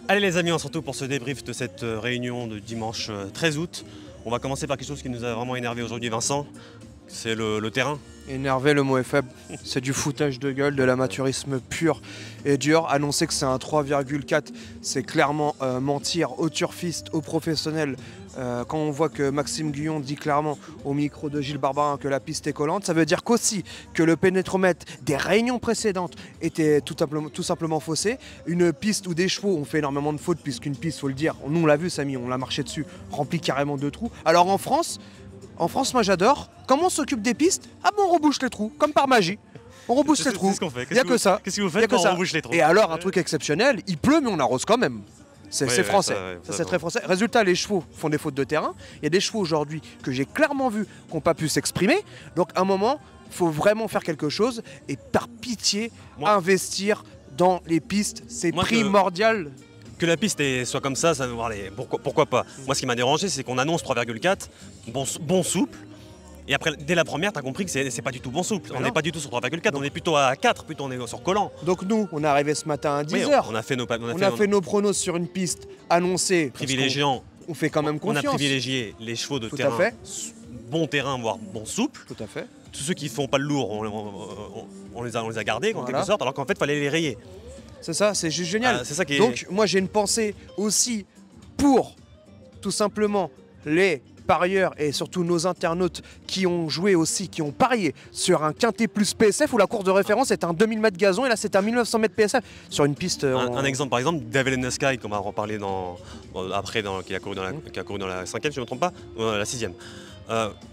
Allez les amis, on se retrouve pour ce débrief de cette réunion de dimanche 13 août. On va commencer par quelque chose qui nous a vraiment énervé aujourd'hui, Vincent. C'est le terrain. Énervé, le mot est faible. C'est du foutage de gueule, de l'amateurisme pur et dur. Annoncer que c'est un 3,4, c'est clairement mentir aux turfistes, aux professionnels. Quand on voit que Maxime Guyon dit clairement au micro de Gilles Barbarin que la piste est collante, ça veut dire qu'aussi que le pénétromètre des réunions précédentes était tout simplement faussé. Une piste où des chevaux ont fait énormément de fautes, puisqu'une piste, faut le dire, nous on l'a vu Samy, on l'a marché dessus, rempli carrément de trous. Alors en France, moi j'adore. Comment on s'occupe des pistes? Ah bon, on rebouche les trous, comme par magie. On rebouche les trous. C'est ce qu'on fait. Il n'y a que ça. Qu'est-ce que vous faites quand on rebouche les trous? Et alors, un truc exceptionnel, il pleut, mais on arrose quand même. C'est français. Ça, c'est très français. Résultat, les chevaux font des fautes de terrain. Il y a des chevaux aujourd'hui que j'ai clairement vus qui n'ont pas pu s'exprimer. Donc, à un moment, il faut vraiment faire quelque chose. Et par pitié, investir dans les pistes. C'est primordial. Que la piste soit comme ça, pourquoi pas? Moi, ce qui m'a dérangé, c'est qu'on annonce 3,4, bon souple. Et après, dès la première, tu as compris que c'est pas du tout bon souple. On n'est pas du tout sur 3,4, on est plutôt à 4, plutôt on est sur collant. Donc nous, on est arrivé ce matin à 10h. On a fait nos pronos sur une piste annoncée. Privilégiant. On fait quand même confiance. On a privilégié les chevaux de terrain, bon terrain, voire bon souple. Tout à fait. Tous ceux qui font pas le lourd, on les a gardés en quelque sorte, alors qu'en fait, il fallait les rayer. C'est ça, c'est juste génial. Donc moi, j'ai une pensée aussi pour, tout simplement, les parieurs et surtout nos internautes qui ont joué aussi, qui ont parié sur un quintet plus PSF où la course de référence est un 2000 mètres gazon et là c'est un 1900 mètres PSF sur une piste. Un exemple par exemple, Devil in the Sky qu'on va reparler qui a couru dans la 5e, si je ne me trompe pas, la 6e.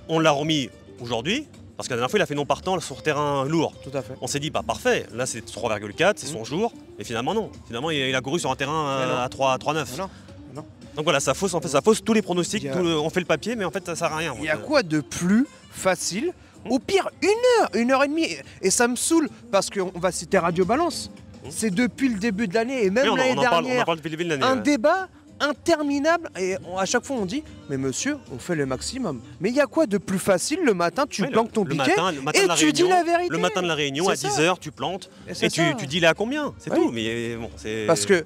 On l'a remis aujourd'hui. Parce que la dernière fois, il a fait non partant sur terrain lourd. Tout à fait. On s'est dit, parfait, là c'est 3,4, c'est son jour. Et finalement, non. Finalement, il a couru sur un terrain à 3,9. Non. Donc voilà, ça fausse tous les pronostics. On fait le papier, mais en fait, ça sert à rien. Il y a quoi de plus facile? Au pire, une heure et demie. Et ça me saoule, parce qu'on va citer Radio Balance. C'est depuis le début de l'année, et même l'année dernière, on parle depuis le début de l'année. Un débat interminable, et à chaque fois on dit mais monsieur, on fait le maximum. Mais il y a quoi de plus facile? Le matin tu plantes ton piquet et tu dis la vérité. Le matin de la réunion à 10h tu plantes et tu dis là à combien, c'est tout. Mais bon, parce que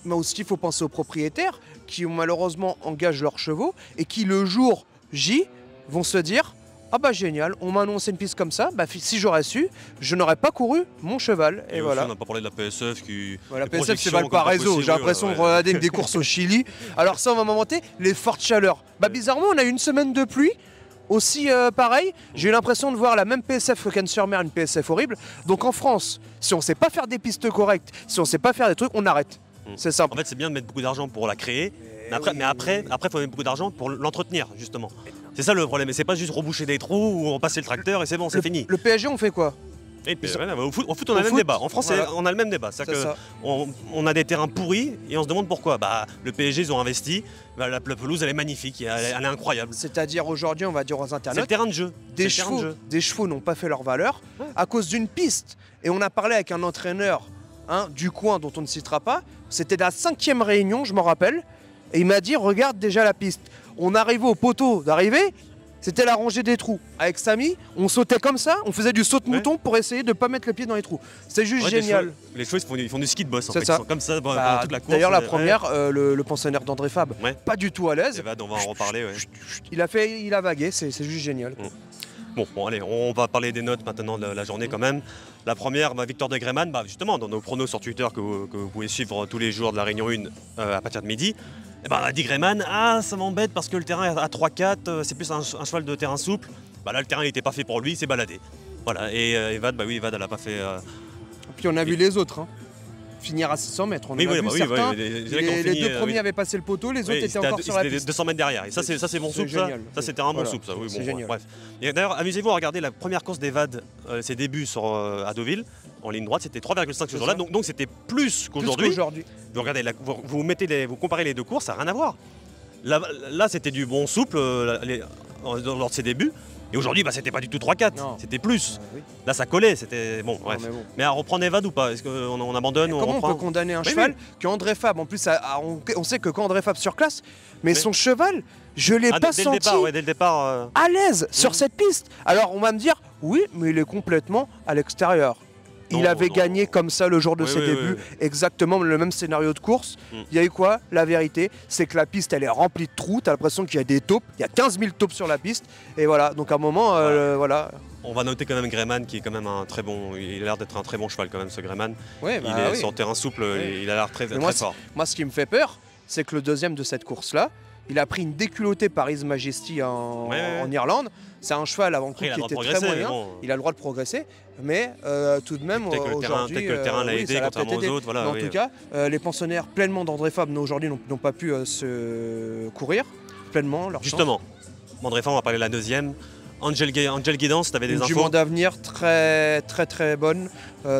moi aussi il faut penser aux propriétaires qui ont malheureusement engagé leurs chevaux et qui le jour J vont se dire ah bah génial, on m'a annoncé une piste comme ça, bah si j'aurais su, je n'aurais pas couru mon cheval. Et voilà. On n'a pas parlé de la PSF qui... La PSF c'est Valparaiso, j'ai l'impression de regarder des courses au Chili. Alors ça on va m'inventer, les fortes chaleurs. Bah bizarrement on a eu une semaine de pluie, aussi pareil, j'ai eu l'impression de voir la même PSF que Cannes-sur-Mer, une PSF horrible. Donc en France, si on sait pas faire des pistes correctes, si on sait pas faire des trucs, on arrête. C'est simple. En fait c'est bien de mettre beaucoup d'argent pour la créer, mais après il faut mettre beaucoup d'argent pour l'entretenir justement. C'est ça le problème, c'est pas juste reboucher des trous ou on passe le tracteur et c'est bon, c'est fini. Le PSG on fait quoi? Au foot on a le même débat, en France on a le même débat, on a des terrains pourris et on se demande pourquoi. Le PSG ils ont investi, la pelouse elle est magnifique, elle est incroyable. C'est-à-dire aujourd'hui on va dire aux internautes, c'est le terrain de jeu. Des chevaux n'ont pas fait leur valeur à cause d'une piste. Et on a parlé avec un entraîneur du coin dont on ne citera pas, c'était la 5e réunion je m'en rappelle, et il m'a dit regarde déjà la piste. On arrivait au poteau d'arrivée, c'était la rangée des trous. Avec Samy, on sautait comme ça, on faisait du saut de mouton pour essayer de ne pas mettre le pied dans les trous. C'est juste génial. Les chevaux ils font du ski de boss en fait. Ils sont comme ça pendant toute la course. D'ailleurs la première, le pensionnaire d'André Fab, pas du tout à l'aise. On va en reparler. Il a vagué, c'est juste génial. Bon, allez, on va parler des notes maintenant de la journée quand même. La première, victoire de Greyman, justement dans nos pronos sur Twitter que vous pouvez suivre tous les jours de la Réunion 1 à partir de midi. On a dit Greyman, ça m'embête parce que le terrain est à 3-4, c'est plus un cheval de terrain souple. Là le terrain n'était pas fait pour lui, il s'est baladé. Voilà, et Evad, Evad elle a pas fait... Puis on a vu les autres, finir à 600 mètres. On a vu certains, les deux premiers avaient passé le poteau, les autres étaient encore sur la piste. 200 mètres derrière, et ça c'est bon souple, ça c'était un bon souple. C'est génial. Bref. Et d'ailleurs, amusez-vous à regarder la première course d'Evad, ses débuts à Deauville, en ligne droite, c'était 3,5 ce jour-là, donc c'était plus qu'aujourd'hui. Vous regardez, vous comparez les deux courses, ça n'a rien à voir. Là c'était du bon souple lors de ses débuts. Et aujourd'hui, c'était pas du tout 3-4, c'était plus. Là, ça collait, c'était bon, bref. Mais à reprendre Evad ou pas? Est-ce qu'on abandonne ou on reprend? Comment on peut condamner un cheval qu'André Fab, en plus, on sait que quand André Fab surclasse, mais son cheval, je l'ai pas senti dès le départ, à l'aise sur cette piste. Alors, on va me dire, oui, mais il est complètement à l'extérieur. il avait gagné comme ça le jour de ses débuts, exactement le même scénario de course. Il y a eu quoi? La vérité, c'est que la piste elle est remplie de trous, t'as l'impression qu'il y a des taupes, il y a 15 000 taupes sur la piste, et voilà, donc à un moment, voilà. On va noter quand même Greyman qui est quand même un très bon, il a l'air d'être un très bon cheval quand même ce Greyman. Ouais, il est sur terrain souple, il a l'air très fort. Moi ce qui me fait peur, c'est que le deuxième de cette course-là, il a pris une déculottée par His Majesty en Irlande. C'est un cheval avant tout qui était très moyen, il a le droit de progresser, mais tout de même aujourd'hui, peut-être que le terrain l'a aidé contrairement aux autres. Voilà, en tout cas, les pensionnaires pleinement d'André Fabre aujourd'hui n'ont pas pu se courir pleinement leur Justement, André Fabre, on va parler de la deuxième. Angel Guidance, tu avais des infos? Une jument d'avenir très bonne,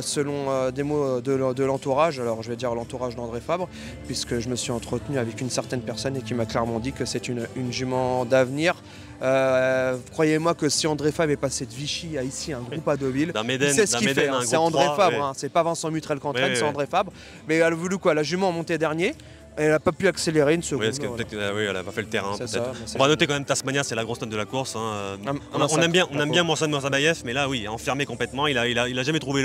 selon des mots de l'entourage. Alors je vais dire l'entourage d'André Fabre, puisque je me suis entretenu avec une certaine personne et qui m'a clairement dit que c'est une jument d'avenir. Croyez-moi que si André Fabre est passé de Vichy à ici, un groupe à Deauville, il sait ce qu'il fait. C'est André Fabre, c'est pas Vincent Mutrel qu'entraîne, c'est André Fabre. Mais elle a voulu quoi? La jument montait dernier. Elle n'a pas pu accélérer une seconde. Peut-être elle n'a pas fait le terrain. On va noter quand même Tasmania, c'est la grosse note de la course. Hein. On aime bien Moussa Mourzabayev, mais là, oui, enfermé complètement. Il a jamais trouvé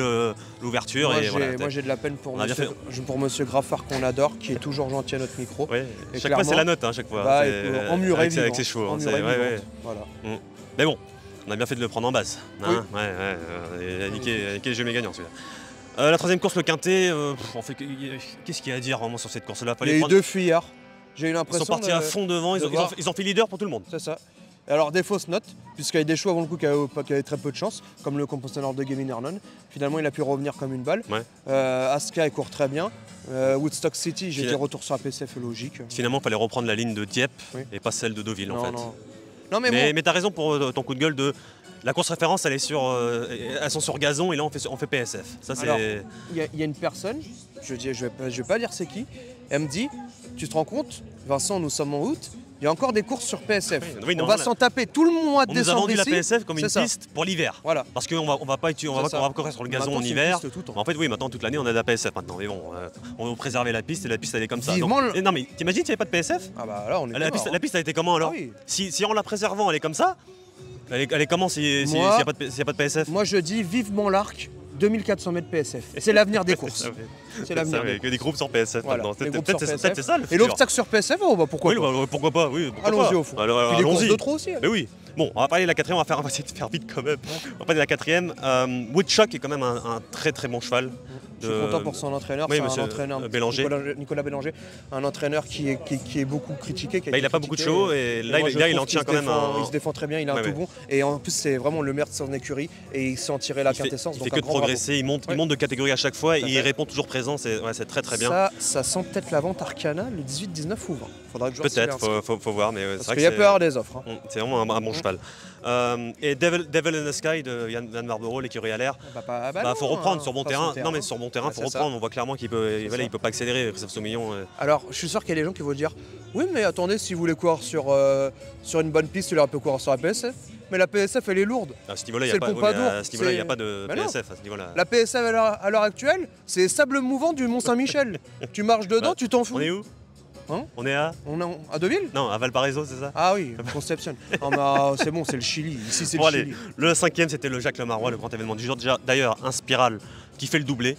l'ouverture. Moi, j'ai de la peine pour monsieur Graffard qu'on adore, qui est toujours gentil à notre micro. Chaque fois, c'est la note, chaque fois. En muret vivant. Avec ses chevaux. Voilà. Mais bon, on a bien fait de le prendre en basse. Il a niqué les jeux mégagnants, celui-là. La troisième course, le Quintet, qu'est-ce qu'il y a à dire vraiment sur cette course-là? Il y a eu deux fuyards. J'ai eu l'impression. Ils sont partis à fond devant, ils ont fait leader pour tout le monde. C'est ça. Alors des fausses notes, puisqu'il y a des chevaux avant le coup qui avaient très peu de chance, comme le compositeur de Gavin Hernon. Finalement, il a pu revenir comme une balle. Aska, il court très bien. Woodstock City, j'ai dit retour sur la PCF logique. Finalement, il fallait reprendre la ligne de Dieppe et pas celle de Deauville en fait. Non, mais t'as raison pour ton coup de gueule de. La course référence, elles sont sur gazon et là on fait PSF. Il y a une personne, je vais pas dire c'est qui, elle me dit, tu te rends compte, Vincent, nous sommes en août, il y a encore des courses sur PSF. On va s'en taper tout le mois de décembre. On nous a vendu la PSF comme une piste pour l'hiver. Voilà. Parce qu'on va pas courir sur le gazon en hiver. En fait, oui, maintenant toute l'année on a de la PSF maintenant. Mais bon, on veut préserver la piste et la piste elle est comme ça. Non mais t'imagines s'il n'y avait pas de PSF? Ah bah là on est la piste elle était comment alors? Si en la préservant elle est comme ça, elle est comment s'il n'y a pas de PSF? Moi je dis vivement l'arc, 2400 mètres PSF. C'est l'avenir des courses. C'est l'avenir. Que des groupes sur PSF maintenant. Peut-être c'est ça le futur. Et l'obstacle sur PSF, pourquoi pas? Pourquoi pas? Allons-y au fond. Puis les courses de trop aussi. Mais oui. Bon, on va parler de la quatrième, on va essayer de faire vite quand même. On va parler de la quatrième. Woodchuck est quand même un très bon cheval. Je suis content pour son entraîneur, c'est un entraîneur, Nicolas Bélanger, un entraîneur qui est beaucoup critiqué. Il n'a pas beaucoup de chevaux et là il en tient quand même il se défend très bien, il a un tout bon. Et en plus c'est vraiment le maire de son écurie et il sait en tirer la quintessence. Il fait que de progresser, il monte de catégorie à chaque fois et il répond toujours présent, c'est très bien. Ça sent peut-être la vente Arcana le 18-19 ou 20. Peut-être, faut voir, mais c'est vrai qu'il y a peut y avoir des offres. C'est vraiment un bon cheval. Et Devil in the Sky de Yann Marlborough, l'écurie à l'air. Faut reprendre sur bon terrain. Non mais sur bon terrain, faut reprendre. On voit clairement qu'il peut pas accélérer. Christophe Saumillon. Alors je suis sûr qu'il y a des gens qui vont dire oui mais attendez, si vous voulez courir sur une bonne piste, il aurait pu courir sur la PSF. Mais la PSF elle est lourde. À ce niveau-là, il n'y a pas de PSF à ce niveau-là. La PSF à l'heure actuelle, c'est sable mouvant du Mont-Saint-Michel. Tu marches dedans, tu t'en fous. On est où? On est à Deauville? Non, à Valparaiso, c'est ça? Ah oui, Conception. C'est bon, c'est le Chili. Ici, c'est le Chili. Le cinquième, c'était le Jacques Lemarois, le grand événement du jour. D'ailleurs, un Spiral qui fait le doublé,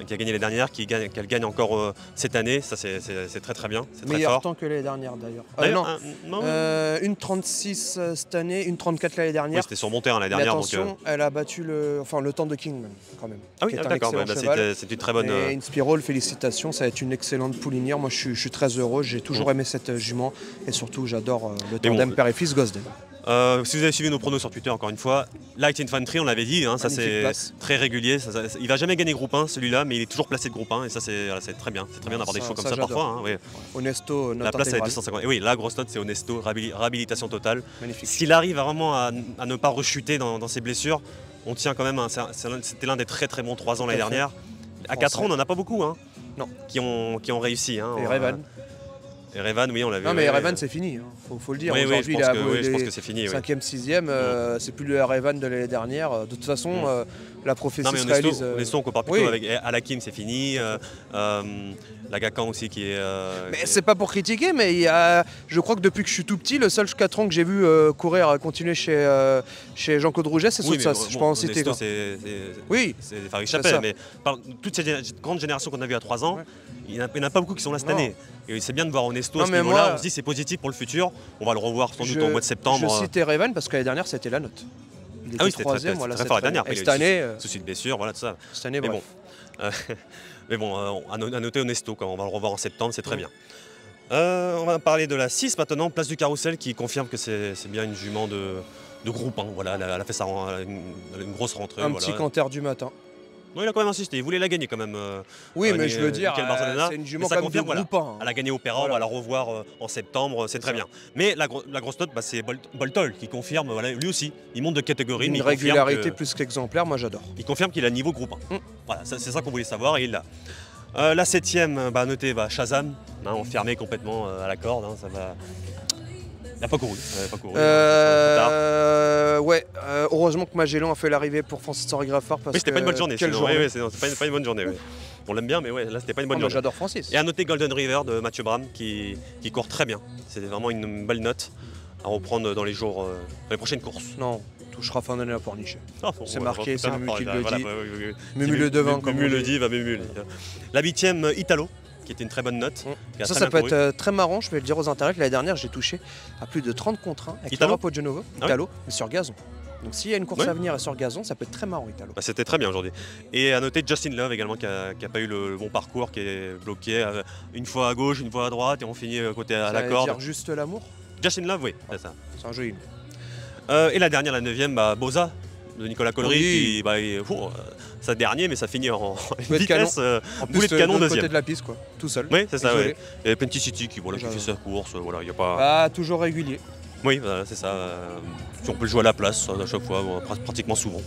qui a gagné les dernières, qu'elle gagne encore cette année. Ça, c'est très bien. C'est meilleur fort. Temps que les dernières, d'ailleurs. Une 36 cette année, une 34 l'année dernière. Oui, c'était sur mon terrain l'année dernière. Mais attention, elle a battu le temps de Kingman, quand même. Ah oui, d'accord. C'est une très bonne. Et Inspiral, félicitations. Ça va être une excellente poulinière. Moi, je suis très heureux. J'ai toujours aimé cette jument. Et surtout, j'adore le tandem père et fils Gosden. Si vous avez suivi nos pronos sur Twitter, encore une fois, Light Infantry, on l'avait dit, ça c'est très régulier. Il va jamais gagner groupe 1 celui-là, mais il est toujours placé de groupe 1 et ça c'est très bien. C'est très bien d'avoir des chevaux comme ça parfois. Honesto, la place elle est 250. Et oui, la grosse note c'est Honesto, réhabilitation totale. Magnifique. S'il arrive vraiment à ne pas rechuter dans ses blessures, on tient quand même. C'était l'un des très bons 3 ans l'année dernière. À 4 ans, on n'en a pas beaucoup qui ont réussi. Et Revan. Erevan, oui, on l'a vu. Non, mais Erevan, c'est fini, hein. Faut le dire. Oui, aujourd'hui, je pense que c'est fini. 5e, 6e, c'est plus le Erevan de l'année dernière. De toute façon, la prophétie se réalise. Onesto, on compare plutôt avec Al-Hakim, c'est fini. Lagacan aussi qui est. Mais c'est pas pour critiquer, mais je crois que depuis que je suis tout petit, le seul 4 ans que j'ai vu continuer chez Jean-Claude Rouget, c'est Sotsas. Je peux en citer. Oui, c'est Farid Chapelle, mais toute cette grande génération qu'on a vue à 3 ans, il n'y en a pas beaucoup qui sont là cette année. Et c'est bien de voir Onesto à ce niveau-là. On se dit c'est positif pour le futur. On va le revoir sans doute au mois de septembre. Je cite Erevan parce que l'année dernière, c'était la note. Ah oui, c'était très fort la dernière. Et cette année. Souci de blessure, voilà tout ça. Cette année, bon. Mais bon, à noter Onesto, on va le revoir en septembre, c'est très bien. On va parler de la 6 maintenant, Place du Carrousel, qui confirme que c'est bien une jument de groupe. Voilà, elle a fait une grosse rentrée. Un petit canter du matin. Non, il a quand même insisté, il voulait la gagner quand même. Oui, mais je veux dire, c'est une jument comme de groupe 1. Elle a gagné Opéra, on va la revoir en septembre, c'est très bien. Mais la grosse note, c'est Boltol qui confirme, lui aussi, il monte de catégorie. Une régularité plus qu'exemplaire, moi j'adore. Il confirme qu'il a niveau groupe 1. Voilà, c'est ça qu'on voulait savoir et il l'a. La 7e, notée Shazam, enfermé complètement à la corde, ça va. Il n'a pas couru. Heureusement que Magellan a fait l'arrivée pour Francis Henri Graffard. Oui, c'était pas une bonne journée. C'est pas une bonne journée. On l'aime bien, mais là, c'était pas une bonne journée. J'adore Francis. Et à noter Golden River de Mathieu Bram qui court très bien. C'était vraiment une belle note à reprendre dans les prochaines courses. Non, touchera fin d'année à Pornichet. C'est marqué, c'est Mumu qui le dit. Mumu le devant, comme Mumu le dit, va Mumu. La 8e, Italo, qui était une très bonne note. Ça peut être très marrant, je vais le dire aux intérêts. L'année dernière, j'ai touché à plus de 30 contre 1 avec Italo Pogenovo, mais sur gazon. Donc s'il y a une course à venir et sur gazon, ça peut être très marrant, Italo. C'était très bien aujourd'hui. Et à noter Justin Love également, qui n'a pas eu le bon parcours, qui est bloqué une fois à gauche, une fois à droite, et on finit côté à la corde. Ça veut dire juste l'amour. Justin Love, oui, c'est ça. C'est un joli. Et la dernière, la 9e, Boza de Nicolas Collery, qui ça dernier, mais ça finit en vitesse, boulet de canon deuxième. Côté de la piste, quoi, tout seul. Oui, c'est ça. Oui. Et Penty City qui fait sa course, il y a pas. Toujours régulier. Oui, c'est ça. On peut le jouer à la place à chaque fois, pratiquement souvent.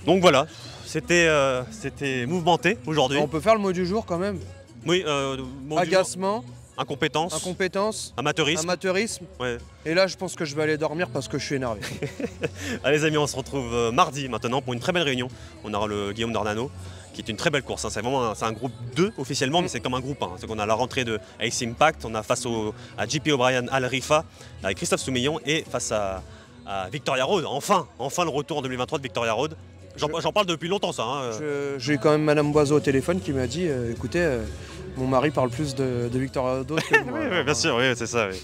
Donc voilà, c'était mouvementé aujourd'hui. On peut faire le mot du jour quand même. Oui, agacement. Incompétence. Amateurisme. Ouais. Et là, je pense que je vais aller dormir parce que je suis énervé. Allez les amis, on se retrouve mardi maintenant pour une très belle réunion. On aura le Guillaume d'Ornano, qui est une très belle course. C'est vraiment un groupe 2 officiellement, mais c'est comme un groupe 1. C'est qu'on a la rentrée de Ace Impact, on a face à JP O'Brien Al Rifa, avec Christophe Soumillon, et face à Victoria Road. Enfin le retour en 2023 de Victoria Road. J'en parle depuis longtemps ça. J'ai eu quand même Madame Boiseau au téléphone qui m'a dit écoutez, mon mari parle plus de Victoria Road que moi. Oui, bien sûr, oui, c'est ça. Oui.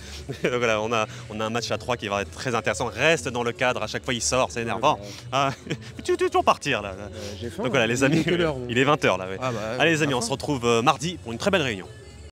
Donc voilà, on a un match à 3 qui va être très intéressant. Reste dans le cadre, à chaque fois il sort, c'est énervant. Tu veux toujours partir là. J'ai faim. Donc voilà les amis, il est 20h là. Oui. Allez les amis, on se retrouve mardi pour une très belle réunion.